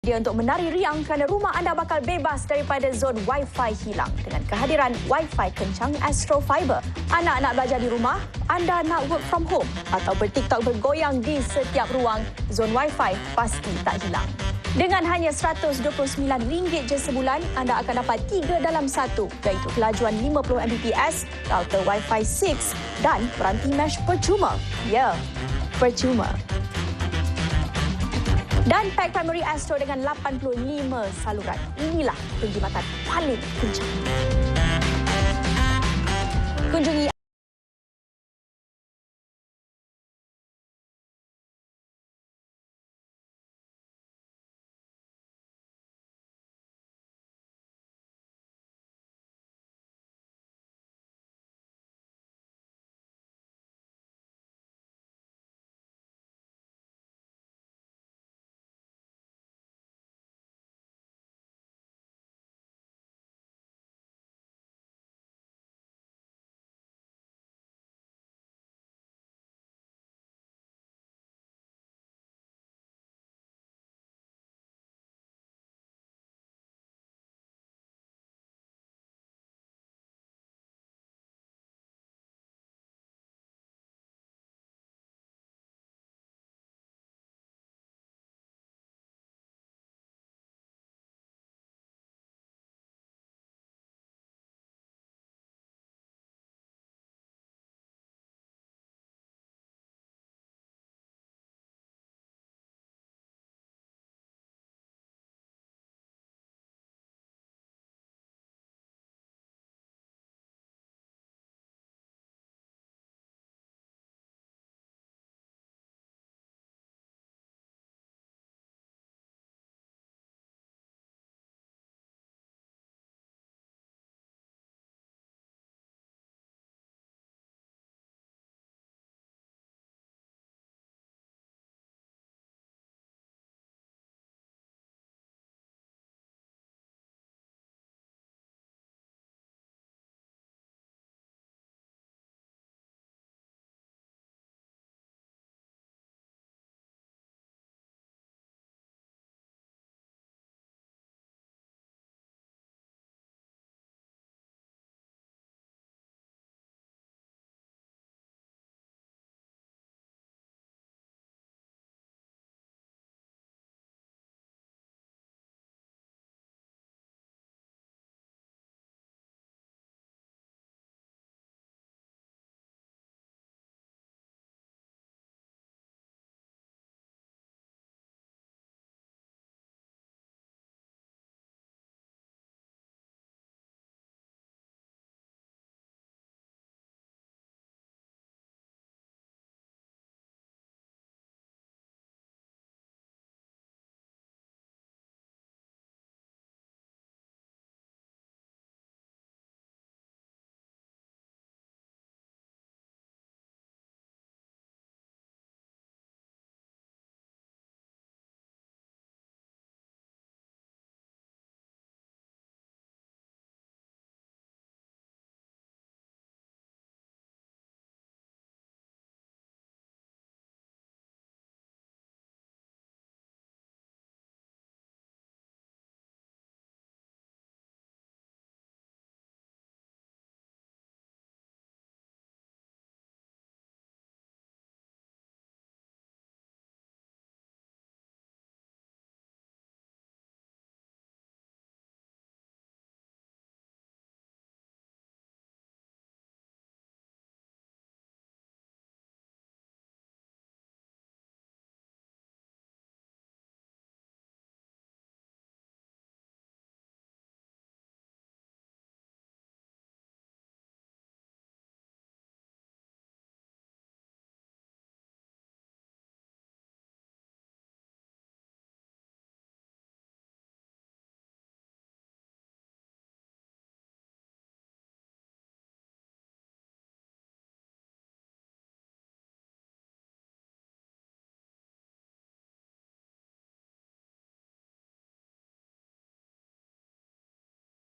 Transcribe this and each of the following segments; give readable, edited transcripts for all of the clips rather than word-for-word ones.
Dia untuk menari riang kerana rumah anda bakal bebas daripada zon Wi-Fi hilang. Dengan kehadiran Wi-Fi kencang Astro Fiber, anda nak belajar di rumah, anda nak work from home atau bertiktok bergoyang di setiap ruang, zon Wi-Fi pasti tak hilang. Dengan hanya RM129 je sebulan, anda akan dapat 3 dalam 1, iaitu kelajuan 50 Mbps, router Wi-Fi 6 dan peranti mesh percuma. Ya, percuma. Dan pack primary Astro dengan 85 saluran. Inilah penjimatan paling kencang. Kunjungi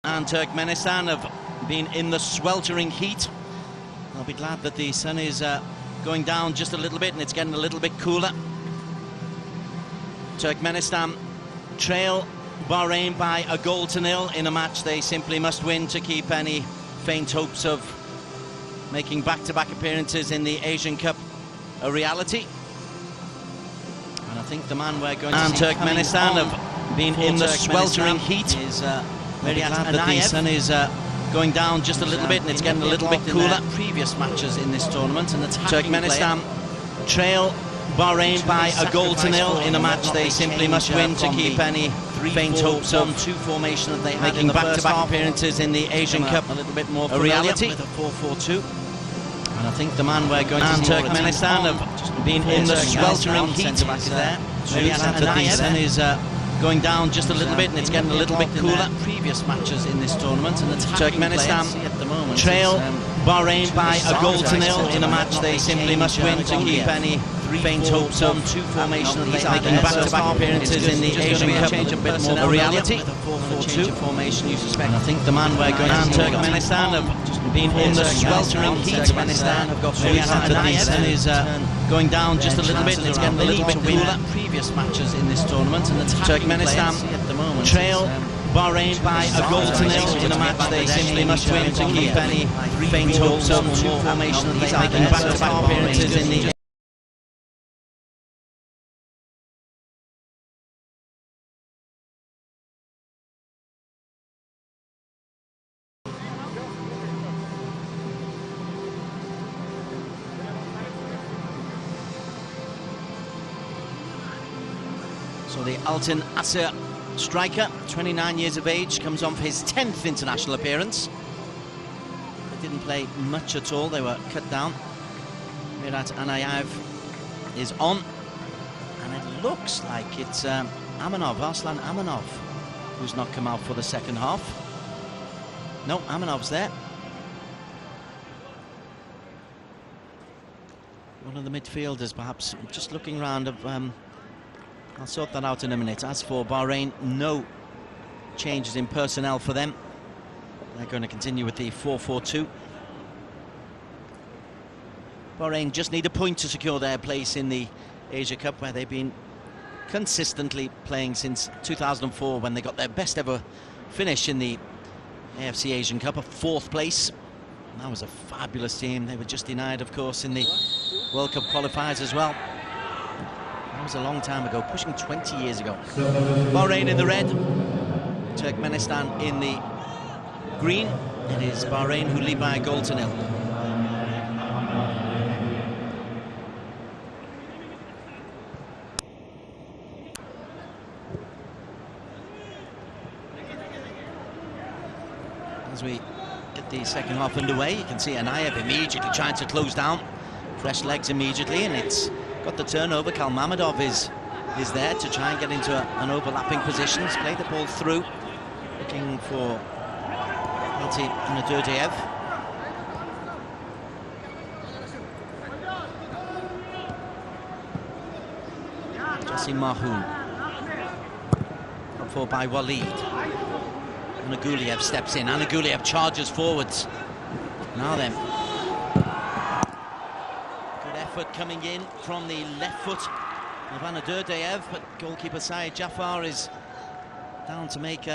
and Turkmenistan have been in the sweltering heat. I'll be glad that the sun is going down just a little bit and it's getting a little bit cooler. Turkmenistan trail Bahrain by a 1-0 in a match they simply must win to keep any faint hopes of making back-to-back appearances in the Asian Cup a reality. And I think the man we're going to see Turkmenistan have been in the sweltering heat. Is very glad that the sun is going down just a little bit, and it's getting a little bit cooler. Previous matches in this tournament, and Turkmenistan trail Bahrain by a 1-0 in a match they simply must win to keep any faint hopes of formation that they making back-to-back appearances in the Asian Cup a little bit more a reality. With a 4-4-2. And I think the man we're going to see Turkmenistan have been in the sweltering heat. Very glad that the sun is going down just a little bit, and it's getting a little bit cooler. Previous matches in this tournament, and Turkmenistan trail Bahrain by a 1-0 in a match they simply must win to keep any faint hopes of formation that they making back-to-back appearances in the Asian Cup a reality. With a 4-4-2 formation, you suspect. And I think the man we're going to see Turkmenistan have been in the sweltering heat. Turkmenistan have got very glad that the sun is going down just a little bit, and it's getting a little bit cooler. Previous matches in this tournament, and Turkmenistan trail Bahrain by a 1-0 in a match they simply must win to keep any faint hopes of formation that they making back-to-back appearances in the. So the Altin Asir striker, 29 years of age, comes on for his 10th international appearance. They didn't play much at all, they were cut down. Mirat Anayev is on, and it looks like it's Arslan Amanov who's not come out for the second half. No, Amanov's there. One of the midfielders, perhaps, just looking round of. I'll sort that out in a minute. As for Bahrain, no changes in personnel for them. They're going to continue with the 4-4-2. Bahrain just need a point to secure their place in the Asia Cup, where they've been consistently playing since 2004, when they got their best ever finish in the AFC Asian Cup, a 4th place. And that was a fabulous team. They were just denied, of course, in the World Cup qualifiers as well. That was a long time ago, pushing 20 years ago. Bahrain in the red, Turkmenistan in the green. It is Bahrain who lead by a 1-0. As we get the second half underway, you can see Anayev immediately trying to close down. Fresh legs immediately, and it's got the turnover. Kalmamedov is there to try and get into an overlapping position. He's played the ball through, looking for Alti Nadurdiev. Jassim Marhoun. Up for by Walid. Anaguliev steps in. Anaguliev charges forwards. Now then. Effort coming in from the left foot of Anadurdiev, but goalkeeper Syed Jafar is down to make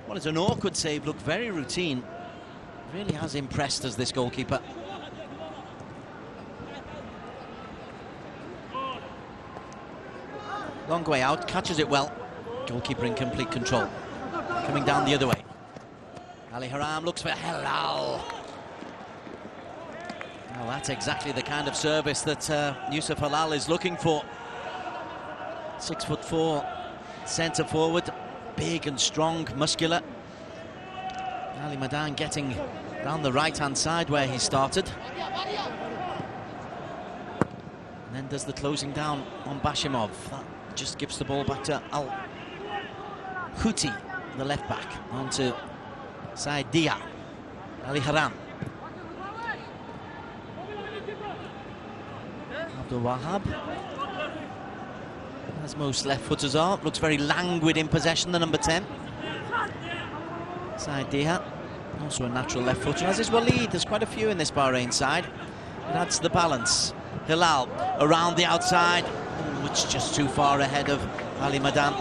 what is an awkward save look very routine. Really has impressed us, this goalkeeper. Long way out, catches it well. Goalkeeper in complete control. Coming down the other way. Ali Haram looks for Halal. Well, that's exactly the kind of service that Yusuf Halal is looking for. 6'4", centre forward, big and strong, muscular. Ali Madan getting down the right-hand side where he started. And then does the closing down on Bashimov. That just gives the ball back to Al-Houthi, the left-back, onto Said Dia. Ali Haram. Abdul Wahab, as most left-footers are, looks very languid in possession, the number 10. Said Dia, also a natural left-footer, as is Walid. There's quite a few in this Bahrain side. It adds to the balance. Hilal around the outside, which just too far ahead of Ali Madan.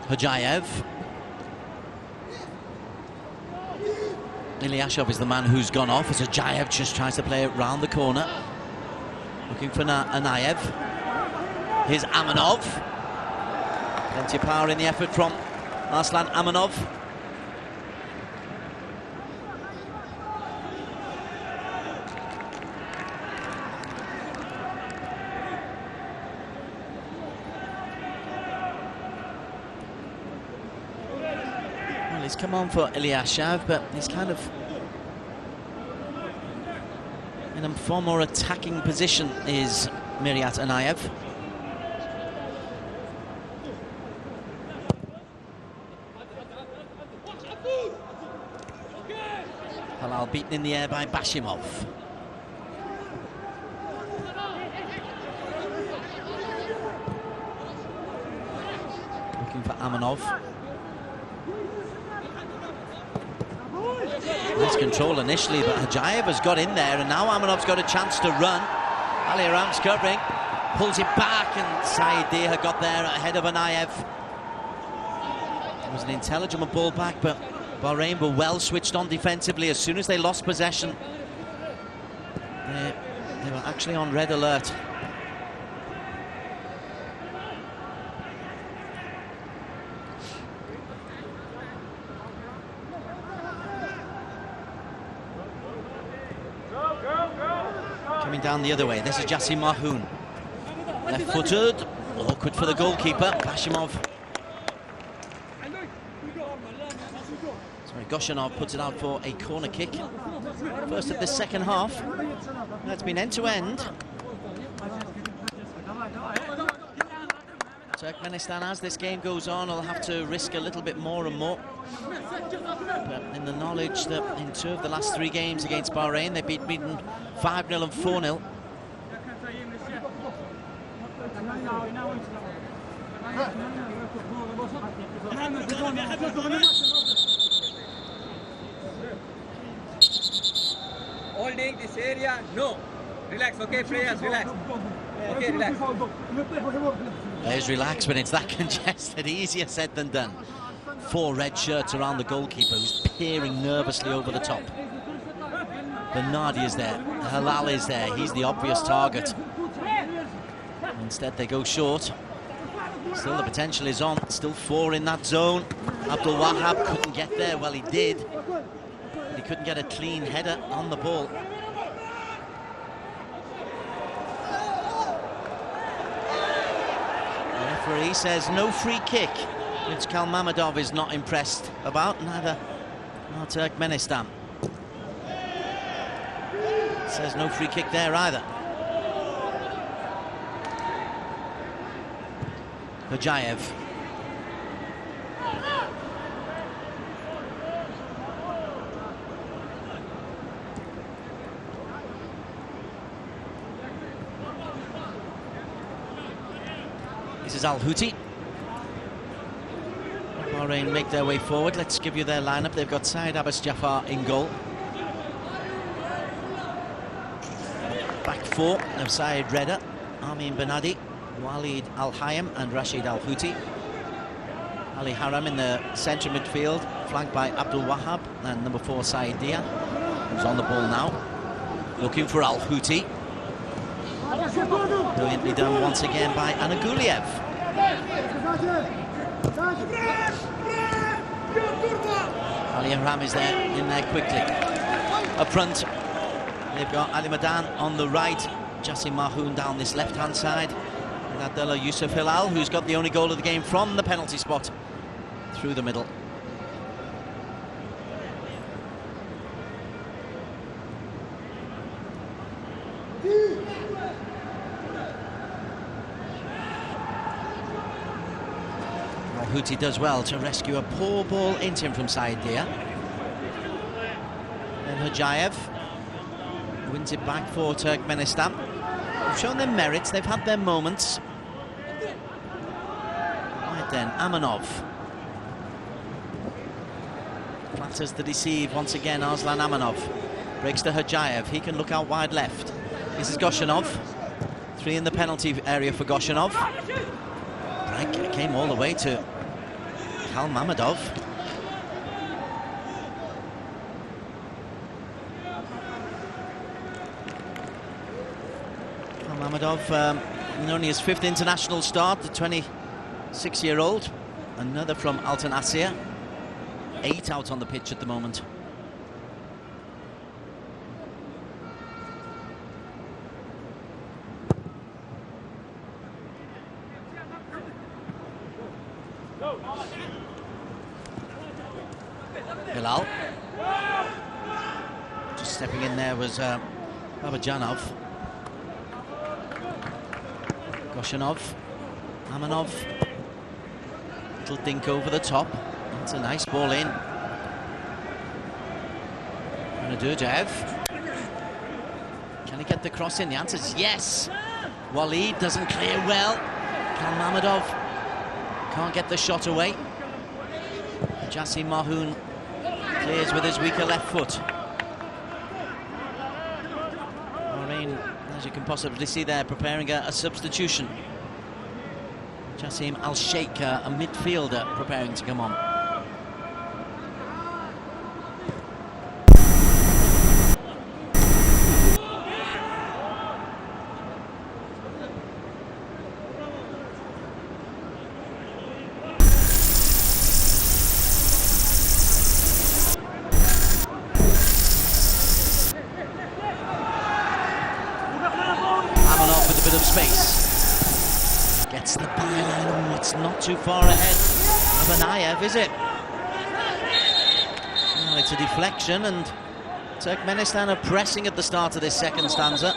Hojayev. Ilyashov is the man who's gone off as Hojayev just tries to play it round the corner. Looking for Anayev. Here's Amanov. Plenty of power in the effort from Arslan Amanov. Well, he's come on for Ilyashev, but he's kind of in a far more attacking position is Miryat Anayev. Halal beaten in the air by Bashimov. Looking for Amanov. Nice control initially, but Hojayev has got in there, and now Amanov's got a chance to run. Ali Aram's covering, pulls it back, and Saeed Dia got there ahead of Anayev. It was an intelligent ball back, but Bahrain were well switched on defensively. As soon as they lost possession, they were actually on red alert. Coming down the other way, this is Jassim Mahoun. Left-footed, awkward for the goalkeeper, Bashimov. Sorry, Goshanov puts it out for a corner kick. First of the second half. That's been end-to-end. Turkmenistan, as this game goes on, will have to risk a little bit more and more. But in the knowledge that in 2 of the last 3 games against Bahrain, they've been beaten 5-0 and 4-0. Holding this area, no. Relax, okay, players, relax. Okay, relax. Players relax when it's that congested. Easier said than done. 4 red shirts around the goalkeeper, who's peering nervously over the top. Bernardi is there, Halal is there, he's the obvious target. Instead they go short. Still the potential is on, still 4 in that zone. Abdul Wahab couldn't get there, well he did. He couldn't get a clean header on the ball. The referee says no free kick, which Kalmamadov is not impressed about, neither are Turkmenistan. Says no free kick there either. Hojayev. This is Al-Houthi. Bahrain make their way forward. Let's give you their lineup. They've got Saeed Abbas Jafar in goal. Back 4 of Saeed Reda, Amin Benadi, Walid Al-Hayam and Rashid Al-Houthi. Ali Haram in the centre midfield, flanked by Abdul Wahab and number 4 Saeed Dia, who's on the ball now, looking for Al-Houthi. Brilliantly done once again by Anaguliev. Ali Haram is there, in there quickly. Up front, they've got Ali Madan on the right, Jassim Mahoun down this left-hand side, and Abdullah Yusuf Hilal, who's got the only goal of the game from the penalty spot through the middle. Al-Houthi does well to rescue a poor ball into him from Saeed Dia. Then Hojayev wins it back for Turkmenistan. They've shown their merits, they've had their moments. Right then, Amanov. Flatters to deceive once again, Arslan Amanov. Breaks to Hojayev, he can look out wide left. This is Goshanov. 3 in the penalty area for Goshanov. Break came all the way to Mamadov. Mamadov, only his 5th international start, the 26-year-old. Another from Altan Asir. 8 out on the pitch at the moment. Bilal. Just stepping in there was Babajanov. Goshanov. Amanov. Little dink over the top. That's a nice ball in. Nadurjev. Can he get the cross in? The answer is yes. Walid doesn't clear well. Mamadov can't get the shot away. Jassim Mahoun clears with his weaker left foot. Bahrain, as you can possibly see there, preparing a substitution. Jassim Al-Sheikh, a midfielder, preparing to come on. With a bit of space, gets the byline. Oh, it's not too far ahead of Anayev, is it? Well, it's a deflection, and Turkmenistan are pressing at the start of this second stanza.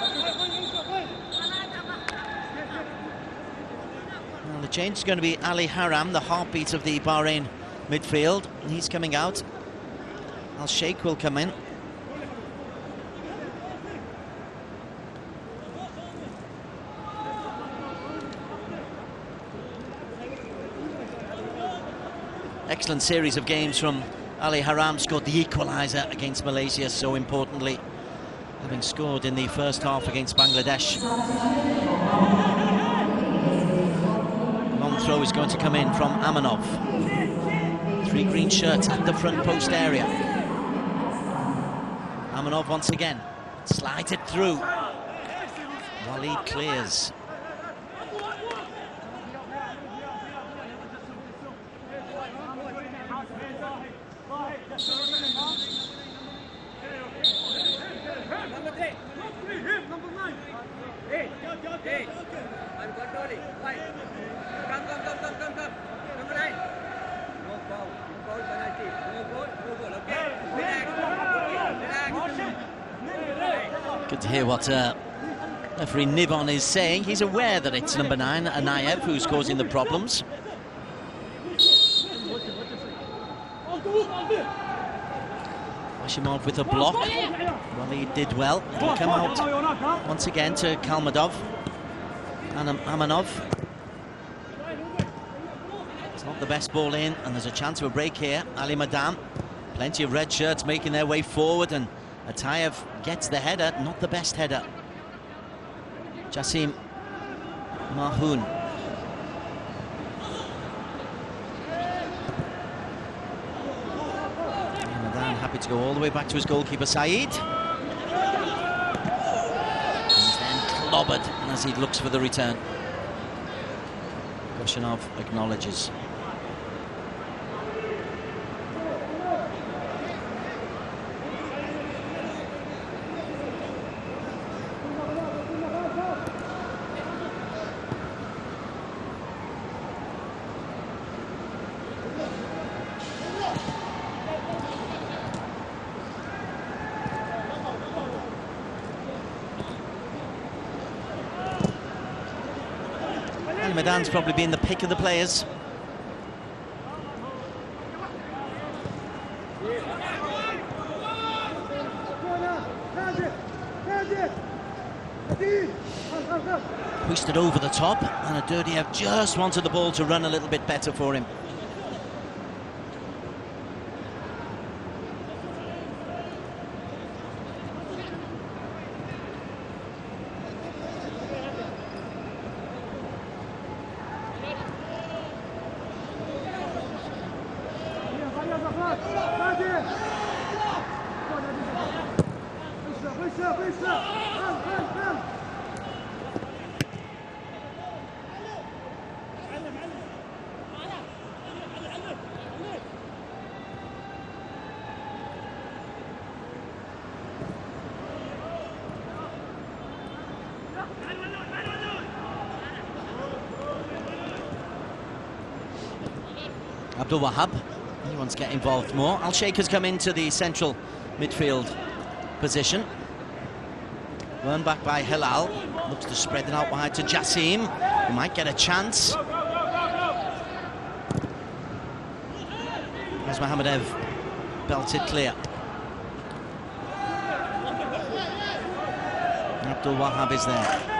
Well, the change is going to be Ali Haram, the heartbeat of the Bahrain midfield. He's coming out. Al-Sheikh will come in. Excellent series of games from Ali Haram. Scored the equaliser against Malaysia, so importantly, having scored in the first half against Bangladesh. Long throw is going to come in from Amanov. 3 green shirts at the front post area. Amanov once again slides it through. Walid clears. Hey, I'm controlling. Right. Come. Number 9. No foul. Foul penalty. No goal. Okay. Relax. Good to hear what referee Nivon is saying. He's aware that it's number 9, Anayev, who's causing the problems. Hashimov with a block. Well, he did well. He'll come out once again to Kalmadov and Amanov. It's not the best ball in, and there's a chance of a break here. Ali Madam, plenty of red shirts making their way forward, and Atayev gets the header, not the best header. Jassim Mahoun. Happy to go all the way back to his goalkeeper, Saeed. He's then clobbered as he looks for the return. Goshanov acknowledges. Medan's probably been the pick of the players. Pushed it over the top, and Nadurjev just wanted the ball to run a little bit better for him. Abdul Wahab, he wants to get involved more. Al Sheikh has come into the central midfield position. Run back by Hilal. Looks to spread it out wide to Jassim. He might get a chance. As Mohammedev belted clear. Abdul Wahab is there.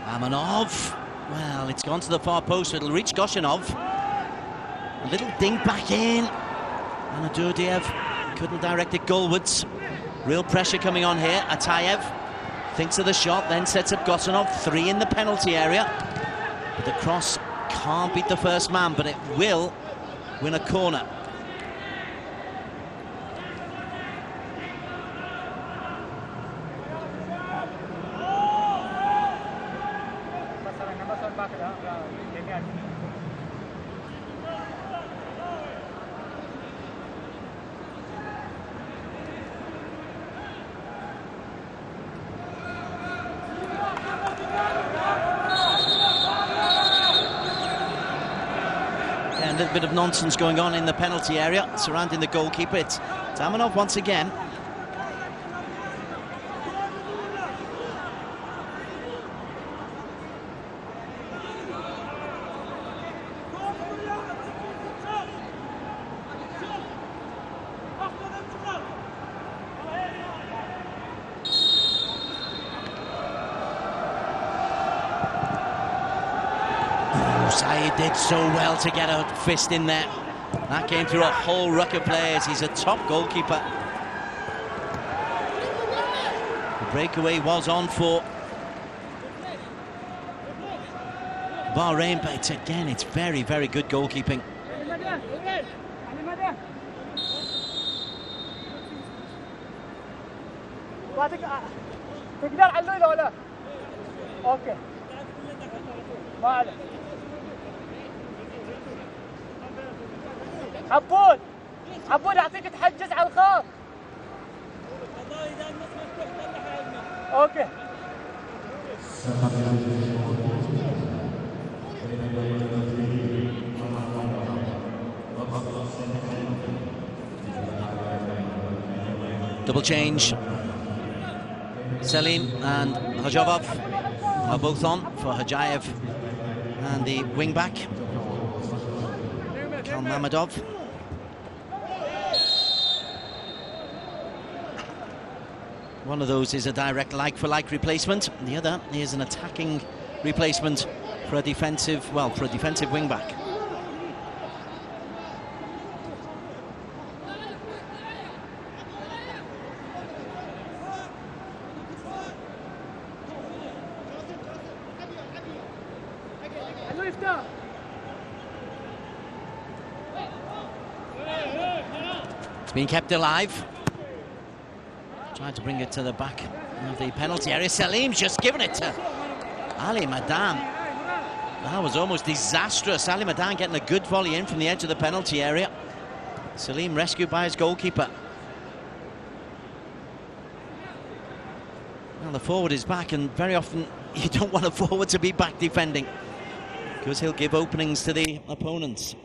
Amanov, well, it's gone to the far post, so it'll reach Goshenov. A little dink back in, and Adurdiev couldn't direct it goalwards. Real pressure coming on here. Atayev thinks of the shot, then sets up Goshenov. 3 in the penalty area. But the cross can't beat the first man, but it will win a corner. A little bit of nonsense going on in the penalty area surrounding the goalkeeper. It's Amanov once again. Saeed did so well to get a fist in there. That came through a whole ruck of players. He's a top goalkeeper. The breakaway was on for Bahrain, but it's very, very good goalkeeping. عبود اعطيك تحجز على الخط. اوكي. Double change. Selim and Hajovov are both on for Hajayev and the wing-back, Kalmamadov. One of those is a direct like-for-like replacement. The other is an attacking replacement for a defensive, well, for a defensive wing-back. It's been kept alive. Tried to bring it to the back of the penalty area. Salim's just given it to Ali Madan. That was almost disastrous. Ali Madan getting a good volley in from the edge of the penalty area. Salim rescued by his goalkeeper. Well, the forward is back, and very often you don't want a forward to be back defending because he'll give openings to the opponents.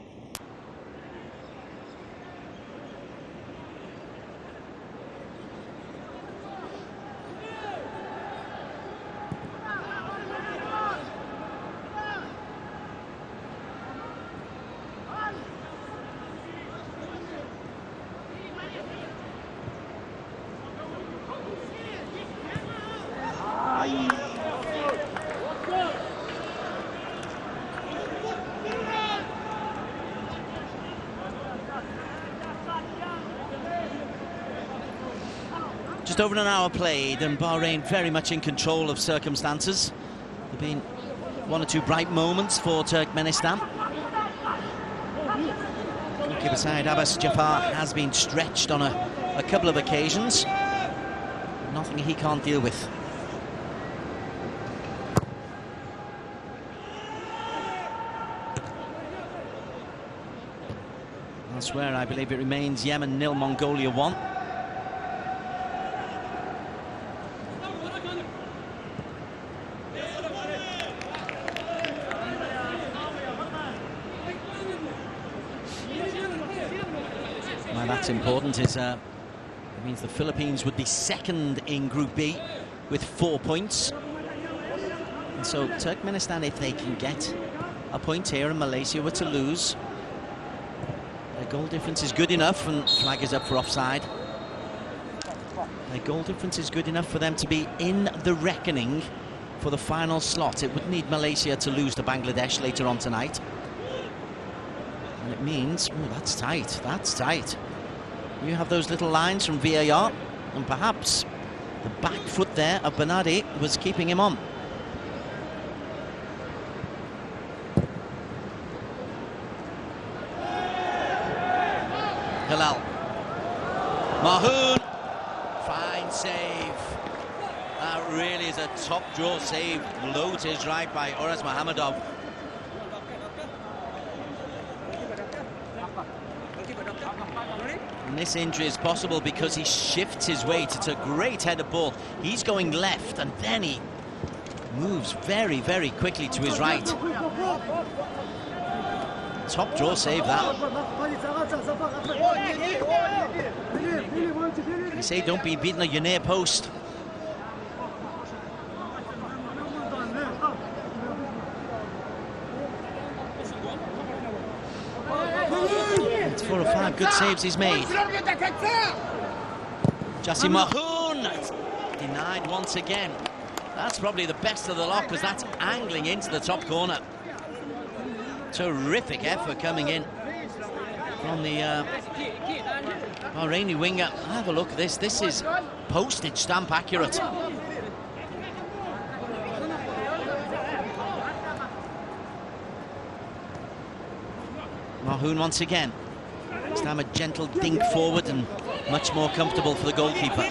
Just over an hour played, and Bahrain very much in control of circumstances. There have been one or two bright moments for Turkmenistan. Goalkeeper side Abbas Jafar has been stretched on a couple of occasions. Nothing he can't deal with. Elsewhere, I believe it remains Yemen 0, Mongolia 1. Why that's important is it means the Philippines would be second in Group B with 4 points. And so Turkmenistan, if they can get a point here and Malaysia were to lose, their goal difference is good enough, and flag is up for offside. Their goal difference is good enough for them to be in the reckoning for the final slot. It would need Malaysia to lose to Bangladesh later on tonight. And it means, oh, that's tight, that's tight. You have those little lines from VAR, and perhaps the back foot there of Bernardi was keeping him on. Hilal. Mahoun. Fine save. That really is a top draw save. Low to his right by Oraz Mohammadov. And this injury is possible because he shifts his weight. It's a great header ball. He's going left, and then he moves very, very quickly to his right. Top draw save, that. You say don't be beaten at your near post. It's 4 or 5 good saves he's made. Jassim Mahoun denied once again. That's probably the best of the lot, because that's angling into the top corner. Terrific effort coming in from the Bahraini winger. Have a look at this. This is postage stamp accurate. Mahoun once again. This time a gentle dink forward and much more comfortable for the goalkeeper.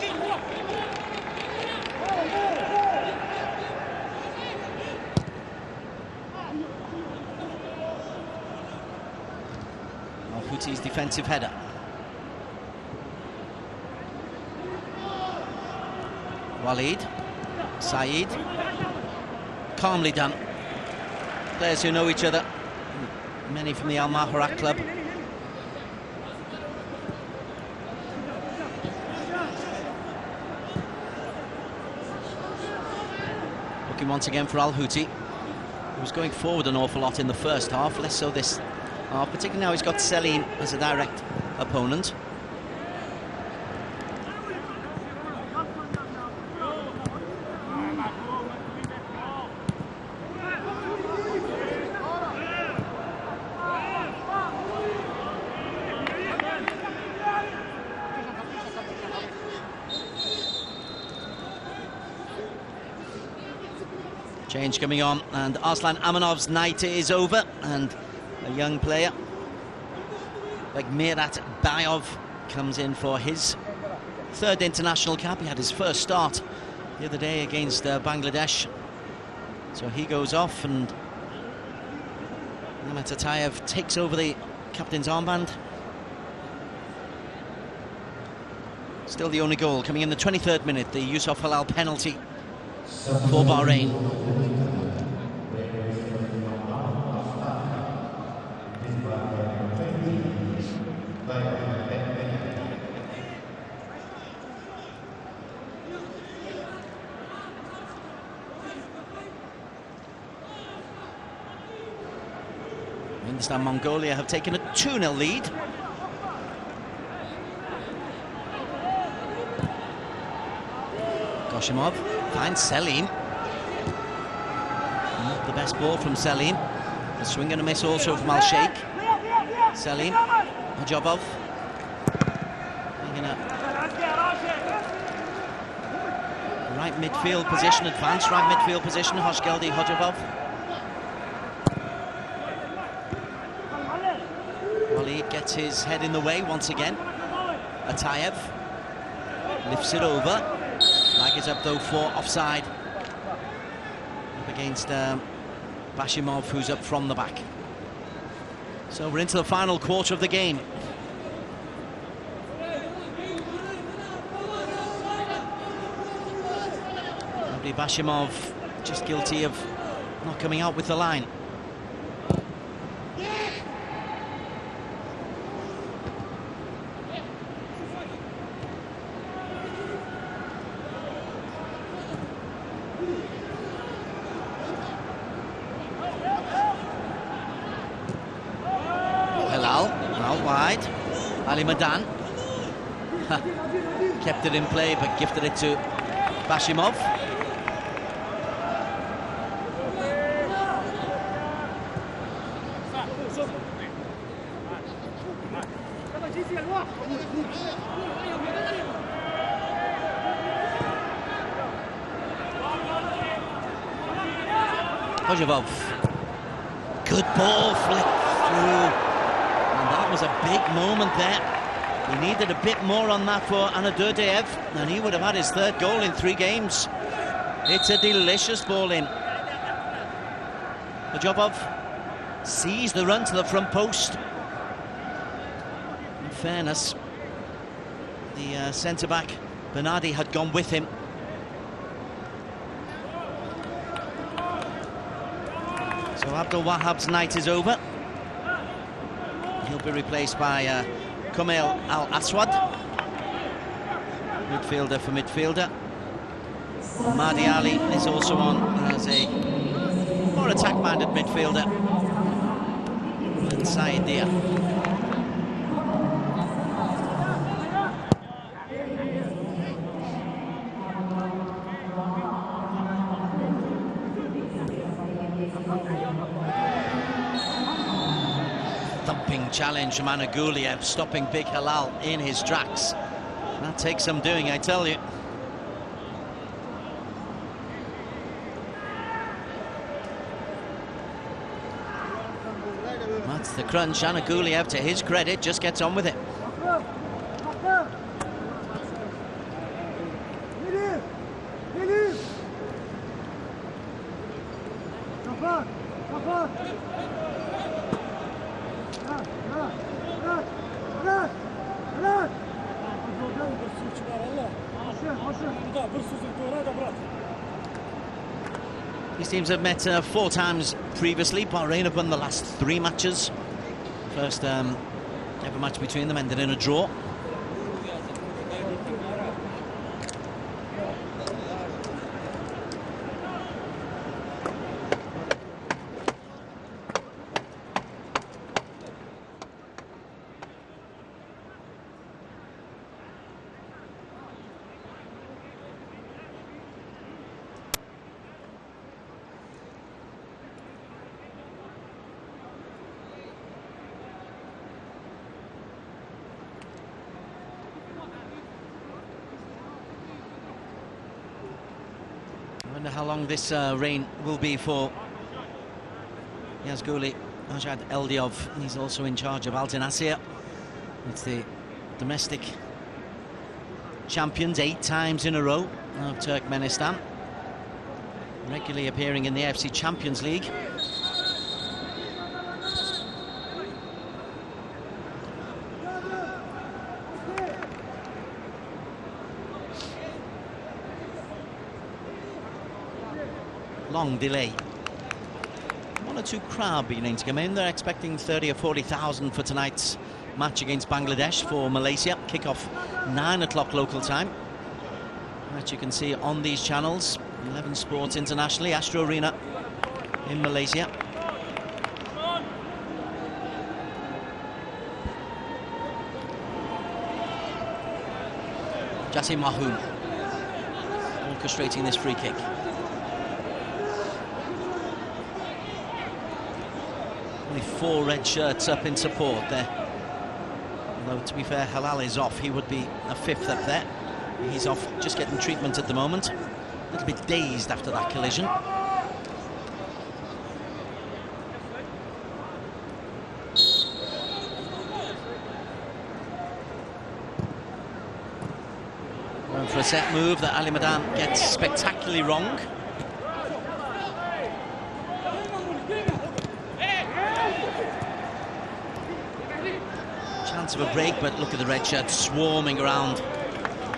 Al-Houti's defensive header. Walid, Saeed, calmly done. Players who know each other, many from the Al Maharat club. Looking once again for Al-Houti, who was going forward an awful lot in the first half, less so this half, particularly now he's got Selim as a direct opponent. Change coming on, and Arslan Amanov's night is over, and a young player like Mirat Bayov comes in for his third international cap. He had his first start the other day against Bangladesh, so he goes off, and Ahmed Tatayev takes over the captain's armband. Still the only goal coming in the 23rd minute, the Yusuf Halal penalty for Bahrain. Hindustan Mongolia have taken a 2-0 lead. Goshimov finds Selim. Not the best ball from Selim. A swing and a miss also from Al-Sheikh. Selim, Ajabov. right midfield position, advanced right midfield position, Hoshgeldi Hojabov. Wally gets his head in the way once again. Atayev lifts it over. Flag is up though for offside. Up against Bashimov, who's up from the back. So we're into the final quarter of the game. Bashimov just guilty of not coming out with the line. Hilal out wide. Ali Madan kept it in play but gifted it to Bashimov. Hojabov. Good ball, flick through. And that was a big moment there. He needed a bit more on that for Anadurdeyev, and he would have had his third goal in 3 games. It's a delicious ball in. Hojabov sees the run to the front post. In fairness, the centre-back, Bernardi, had gone with him. So Abdul Wahab's night is over. He'll be replaced by Kumail Al-Aswad, midfielder for midfielder. Mahdi Ali is also on as a more attack-minded midfielder. And Saeed Dia. Thumping challenge from Anaguliev, stopping Big Hilal in his tracks. That takes some doing, I tell you. That's the crunch. Anaguliev, to his credit, just gets on with it. These teams have met 4 times previously. Bahrain have won the last 3 matches. First ever match between them ended in a draw. I wonder how long this reign will be for Yazguli Ajad Eldiov. He's also in charge of Al Nasir. It's the domestic champions 8 times in a row of Turkmenistan, regularly appearing in the AFC Champions League. Long delay. 1 or 2 crowd beginning to come in. They're expecting 30 or 40,000 for tonight's match against Bangladesh for Malaysia. Kick-off 9 o'clock local time. That you can see on these channels. 11 Sports internationally, Astro Arena in Malaysia. Jasim Mahoon orchestrating this free kick. Only 4 red shirts up in support there. Although, to be fair, Halal is off. He would be a 5th up there. He's off, just getting treatment at the moment. A little bit dazed after that collision. Going for a set move that Ali Madan gets spectacularly wrong. Chance of a break, but look at the red shirt swarming around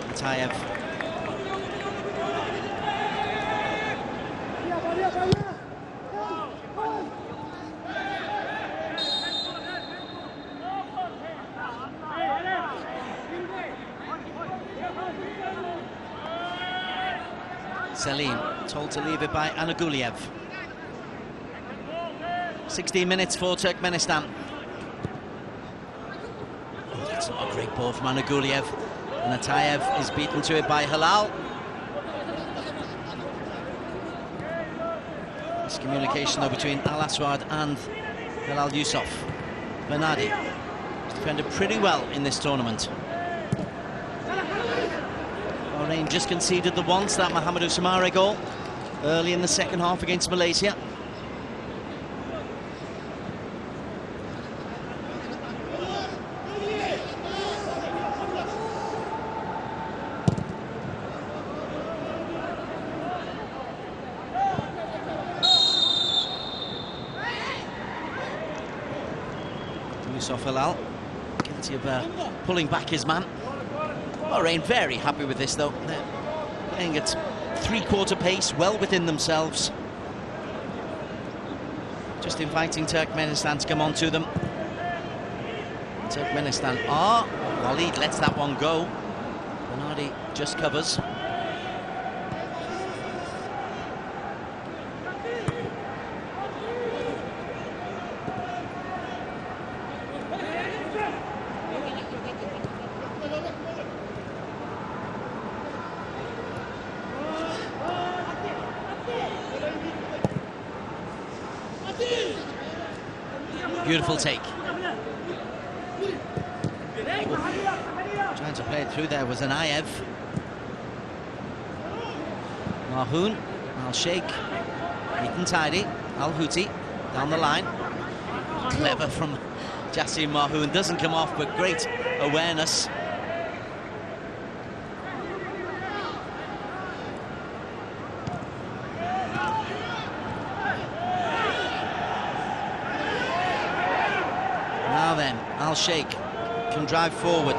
Atayev. Selim told to leave it by Anaguliev. 16 minutes for Turkmenistan. That's not a great ball from Anaguliev. And Atayev is beaten to it by Halal. Miscommunication though between Al Aswad and Halal Yusuf. Bernardi has defended pretty well in this tournament. Bahrain just conceded the once, that Mohamedou Soumaré goal early in the second half against Malaysia. Yusuf Halal guilty of pulling back his man. Bahrain very happy with this though. They're playing at three-quarter pace, well within themselves. Just inviting Turkmenistan to come on to them. Turkmenistan are. Walid lets that one go. Bernardi just covers. Beautiful take. Trying to play it through there was an Ayev. Mahoun, Al-Sheikh, neat and tidy. Al-Houthi down the line. Clever from Jassim Mahoun, doesn't come off, but great awareness. Now then, Al-Sheikh can drive forward.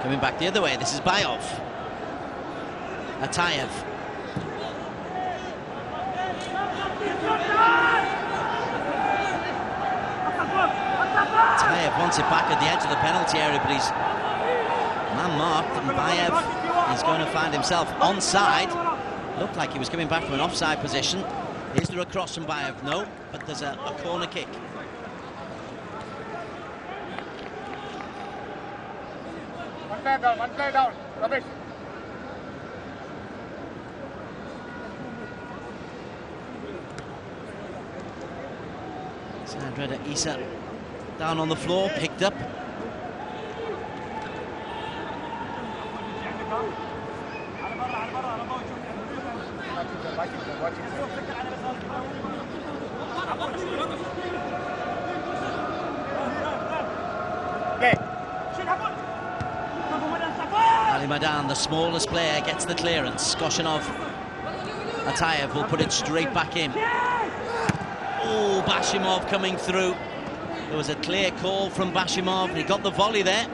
Coming back the other way, this is Bayov. Atayev. Atayev wants it back at the edge of the penalty area, but he's man-marked, and Bayev is going to find himself onside. Looked like he was coming back from an offside position. Is there a cross from Bayev? No, but there's a corner kick. One player down. Rubbish. Sadreda Isa down on the floor, picked up. Ali Madan, the smallest player, gets the clearance. Goshenov, Atayev will put it straight back in. Oh, Bashimov coming through. There was a clear call from Bashimov. He got the volley there.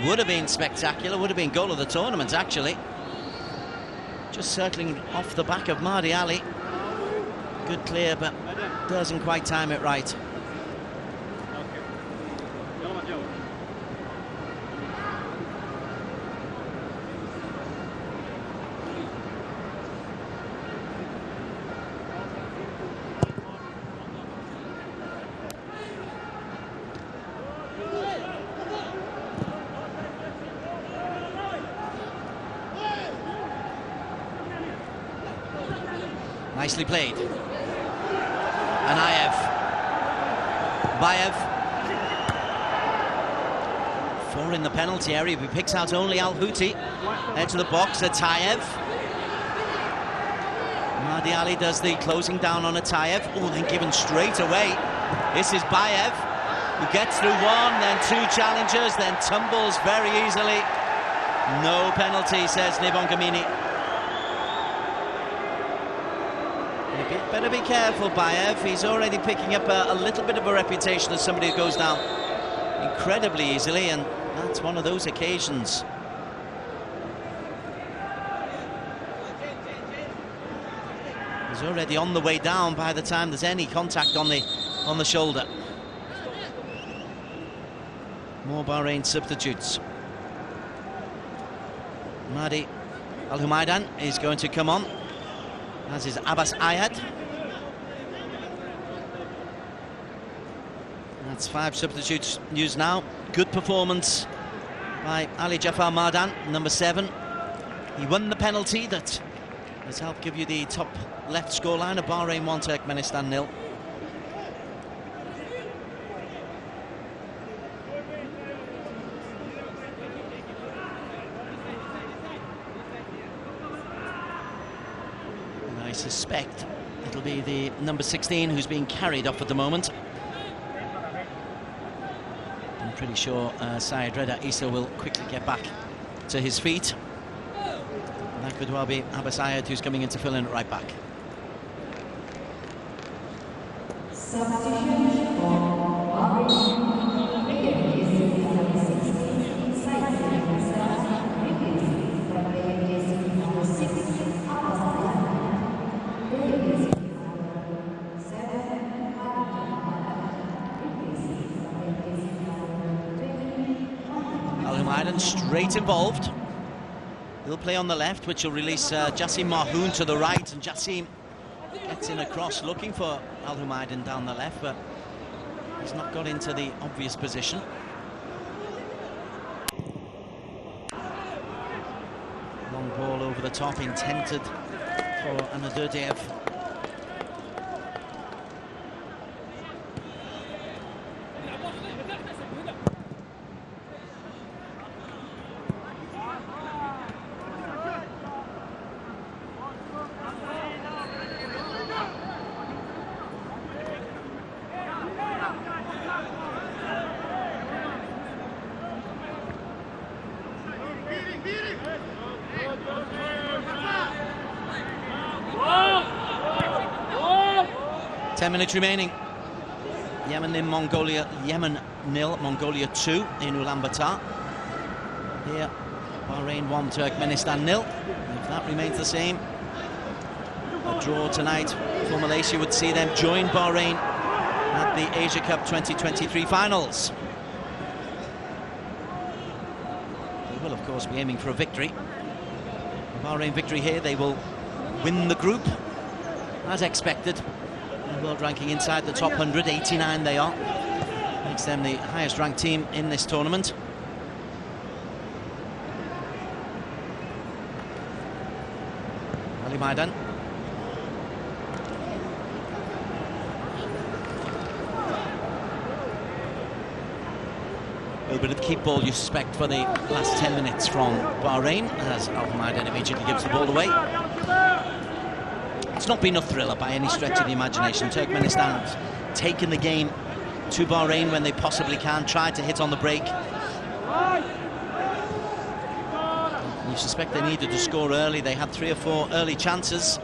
Would have been spectacular, would have been goal of the tournament, actually. Just circling off the back of Mahdi Ali. Good clear, but doesn't quite time it right. Nicely played. Anayev Bayev. 4 in the penalty area. He picks out only Al-Houthi. Edge of the box, Atayev. Mahdi Ali does the closing down on Atayev. Oh, then given straight away. This is Bayev, who gets through one, then 2 challenges, then tumbles very easily. No penalty, says Nibongamini. Better be careful, Bayev. He's already picking up a little bit of a reputation as somebody who goes down incredibly easily, and that's one of those occasions. He's already on the way down by the time there's any contact on the shoulder. More Bahrain substitutes. Mahdi Al-Humaidan is going to come on, as is Abbas Ayad. That's 5 substitutes used now. Good performance by Ali Jafar Mardan, number 7. He won the penalty that has helped give you the top left scoreline of Bahrain 1, Turkmenistan 0. I suspect it'll be the number 16 who's being carried off at the moment. I'm pretty sure Syed Reda Issa will quickly get back to his feet. And that could well be Abbas Ayad who's coming in to fill in at right back. Al-Humaidan straight involved. He'll play on the left, which will release Jassim Mahoun to the right, and Jassim gets in across looking for Al-Humaidan down the left, but he's not got into the obvious position. Long ball over the top, intended for Anadurdiev. Minutes remaining. Yemen 0, Mongolia 2 in Ulaanbaatar. Here, Bahrain 1, Turkmenistan 0. If that remains the same, a draw tonight for Malaysia would see them join Bahrain at the Asia Cup 2023 finals. They will, of course, be aiming for a victory. A Bahrain victory here, they will win the group, as expected. World ranking inside the top 100, 89 they are. Makes them the highest ranked team in this tournament. Al-Humaidan. A little bit of keep ball you suspect for the last 10 minutes from Bahrain, as Al-Humaidan immediately gives the ball away. It's not been a thriller by any stretch of the imagination. Turkmenistan have taken the game to Bahrain when they possibly can, tried to hit on the break. You suspect they needed to score early. They had 3 or 4 early chances,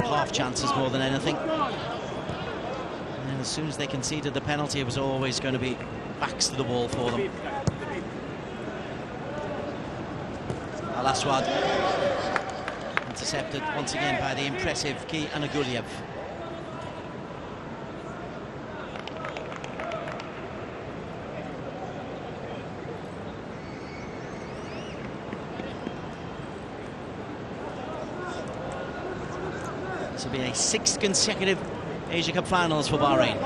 half chances more than anything. And then as soon as they conceded the penalty, it was always going to be backs to the wall for them. Al-Aswad intercepted once again by the impressive Ki Anaguliev. This will be a 6th consecutive Asia Cup finals for Bahrain,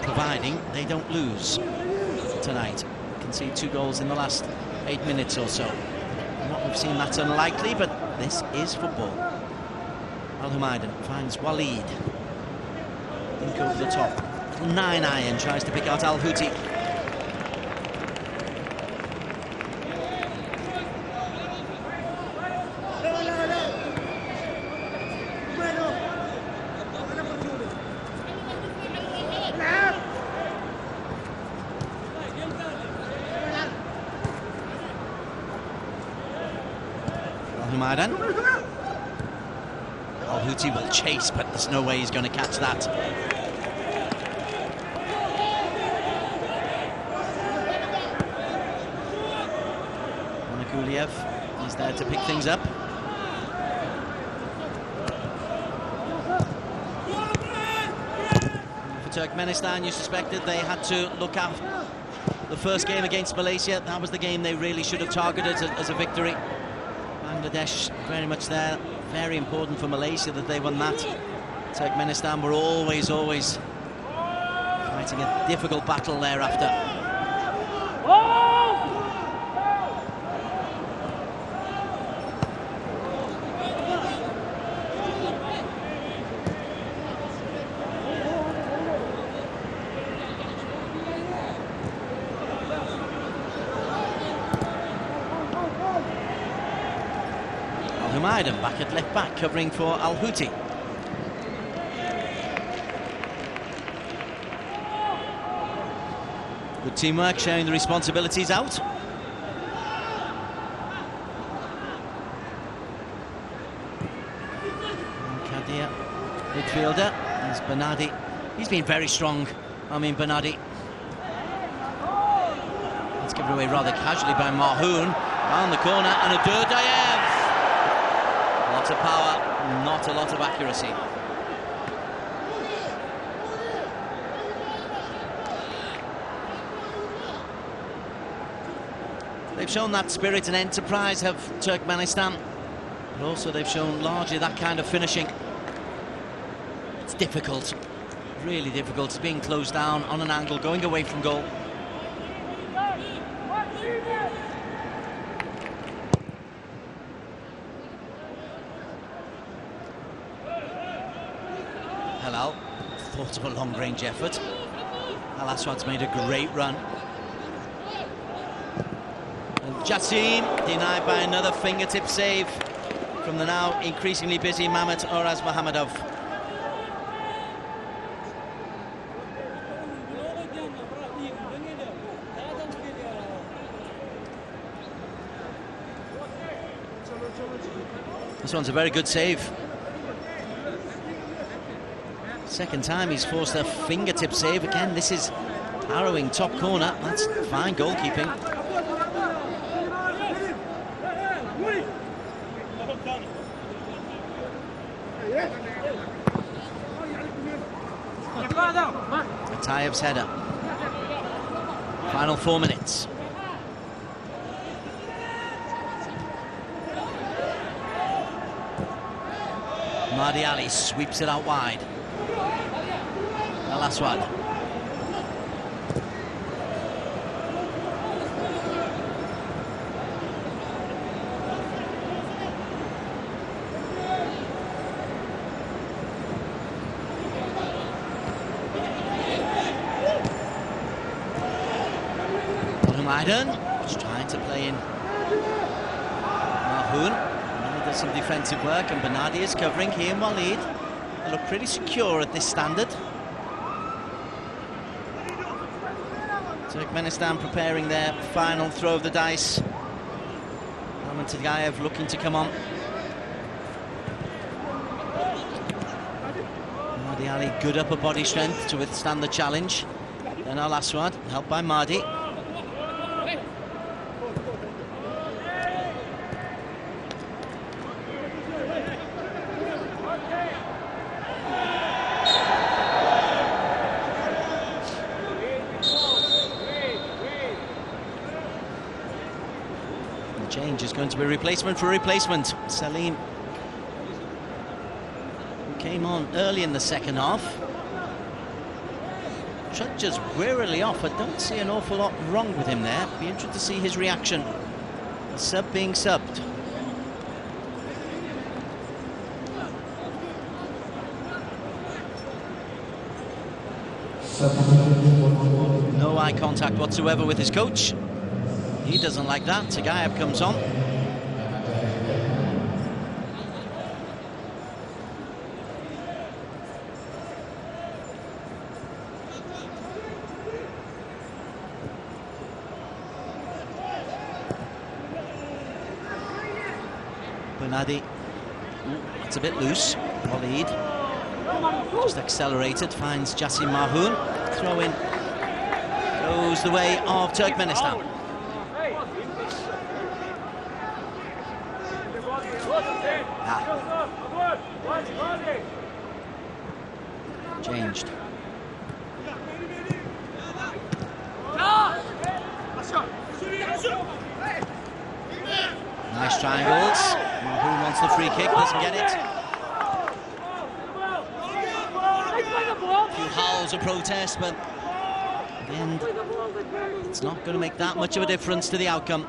providing they don't lose tonight. Concede 2 goals in the last 8 minutes or so. What we've seen, that's unlikely, but this is football. Al-Humaidan finds Walid. Think over the top 9-iron, tries to pick out Al Houthi. Al Houthi will chase, but there's no way he's going to catch that. Monaguliev, he's there to pick things up. For Turkmenistan, you suspected they had to look out. The first game against Malaysia, that was the game they really should have targeted as a victory. Bangladesh very much there. Very important for Malaysia that they won that. Turkmenistan were always fighting a difficult battle thereafter. Al-Humaydan back at left back, covering for Al Houthi. Good teamwork, sharing the responsibilities out. Kadir, midfielder, there's Bernardi. He's been very strong, Bernardi. It's given away rather casually by Mahoun. Down the corner, and Adurdayev. Lots of power, not a lot of accuracy. They've shown that spirit and enterprise, have Turkmenistan, but also they've shown largely that kind of finishing. It's difficult, really difficult. It's being closed down on an angle, going away from goal. Halal thought of a long-range effort. Al Aswad's made a great run. And Jassim denied by another fingertip save from the now increasingly busy Mehmet Oraz Mohamedov. This one's a very good save. Second time he's forced a fingertip save. Again, this is harrowing top corner. That's fine goalkeeping. Atayev's header. Final 4 minutes. Mahdi Ali sweeps it out wide. Al Aswad. Al-Humaydan just trying to play in Mahoun. Does some defensive work, and Bernardi is covering. He and Walid look pretty secure at this standard. Turkmenistan preparing their final throw of the dice. Tagayev looking to come on. Mahdi Ali, good upper body strength to withstand the challenge. Then Al Aswad, helped by Mahdi. Change is going to be replacement for replacement. Salim, who came on early in the second half, trudges wearily off. I don't see an awful lot wrong with him there. Be interested to see his reaction. The sub being subbed. No eye contact whatsoever with his coach. He doesn't like that. Tagayev comes on. Bernardi. It's a bit loose. Waleed just accelerated, finds Jassim Mahoun. Throw in goes the way of Turkmenistan. Changed. Nice triangles. Mahoun wants the free kick, doesn't get it. A few howls of protest, but in the end, it's not going to make that much of a difference to the outcome.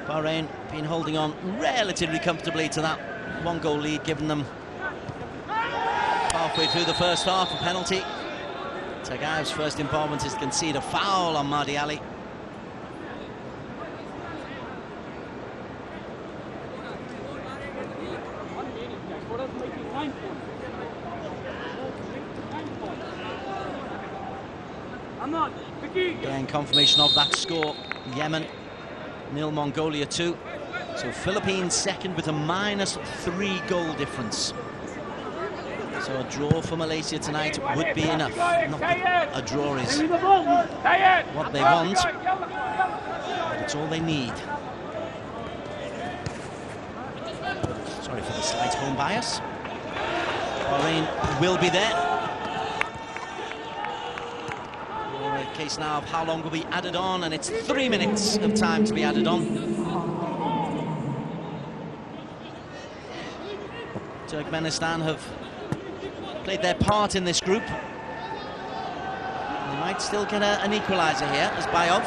Bahrain been holding on relatively comfortably to that one-goal lead, given them halfway through the first half. A penalty. Tagayev's first involvement is to concede a foul on Mahdi Ali. Again, confirmation of that score. Yemen 0, Mongolia 2. So Philippines second with a -3 goal difference. So a draw for Malaysia tonight would be enough. Not that a draw is what they want, but it's all they need. Sorry for the slight home bias. Bahrain will be there. Case now of how long will be added on, and it's 3 minutes of time to be added on. Turkmenistan have played their part in this group. They might still get an equaliser here as Bayov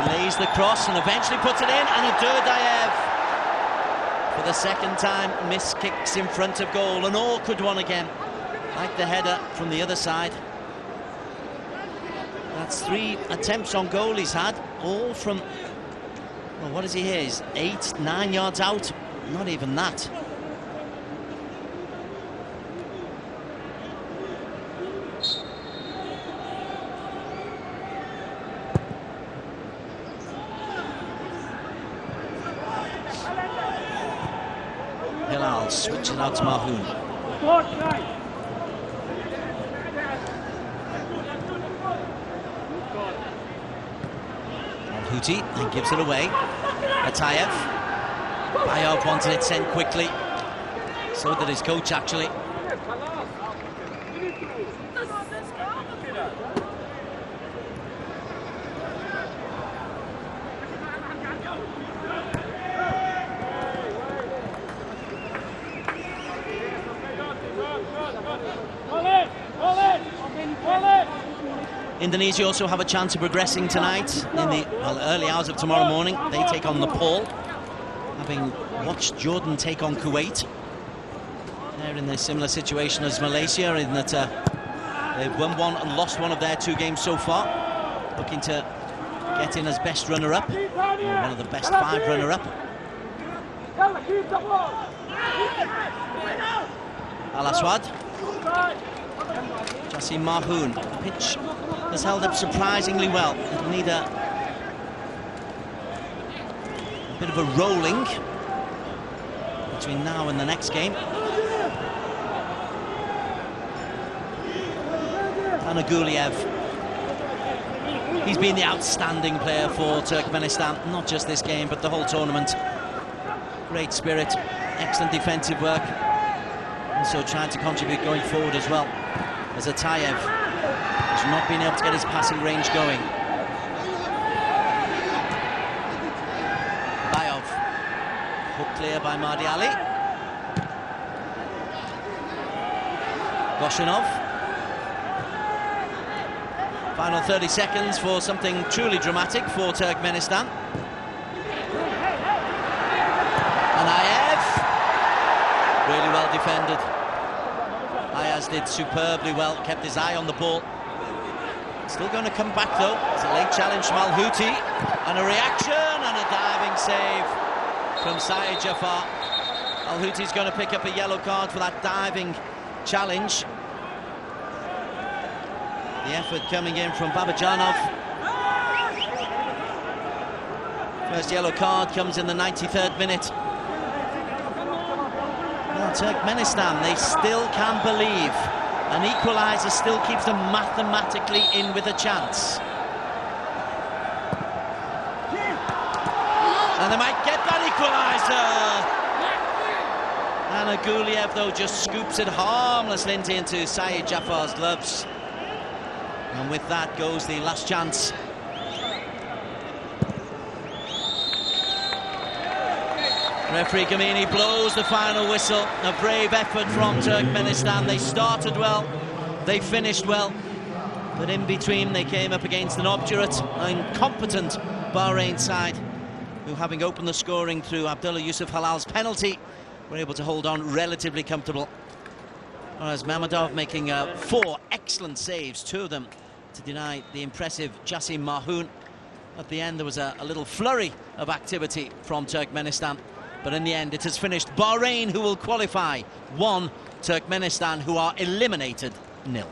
delays the cross and eventually puts it in, and Abdurdayev for the second time miss kicks in front of goal. An awkward one again, like the header from the other side. That's 3 attempts on goal he's had, all from, well, what is he here? He's 8, 9 yards out. Not even that. Hilal switching out to Mahoun. Houti and gives it away. Atayev. Bayov wanted it sent quickly. So did his coach, actually. Indonesia also have a chance of progressing tonight in the early hours of tomorrow morning. They take on Nepal, having watched Jordan take on Kuwait. They're in a similar situation as Malaysia in that they've won 1 and lost 1 of their 2 games so far, looking to get in as best runner-up, or one of the best 5 runner-up. Al Aswad. Jassim Mahoun. The pitch has held up surprisingly well. It'll need a bit of a rolling between now and the next game. Anaguliev. He's been the outstanding player for Turkmenistan, not just this game, but the whole tournament. Great spirit, excellent defensive work, and so trying to contribute going forward as well. As Atayev has not been able to get his passing range going. Bayov, hooked clear by Mahdi Ali. Goshinov. Final 30 seconds for something truly dramatic for Turkmenistan. Anayev, really well defended. Ayaz did superbly well, kept his eye on the ball. Still going to come back though. It's a late challenge from Al-Houthi, and a reaction and a diving save from Syed Jafar. Al-Houthi's going to pick up a yellow card for that diving challenge. The effort coming in from Babajanov. First yellow card comes in the 93rd minute. Well, Turkmenistan, they still can believe. An equaliser still keeps them mathematically in with a chance. And they might get that equaliser. And Aguliev, though, just scoops it harmlessly into Syed Jafar's gloves. And with that goes the last chance. Referee Gamini blows the final whistle. A brave effort from Turkmenistan. They started well, they finished well, but in between they came up against an obdurate, incompetent Bahrain side, who, having opened the scoring through Abdullah Yusuf Halal's penalty, were able to hold on relatively comfortable. Whereas Mamadov making 4 excellent saves, 2 of them to deny the impressive Jassim Mahoun. At the end there was a little flurry of activity from Turkmenistan. But in the end, it has finished Bahrain, who will qualify 1, Turkmenistan, who are eliminated 0.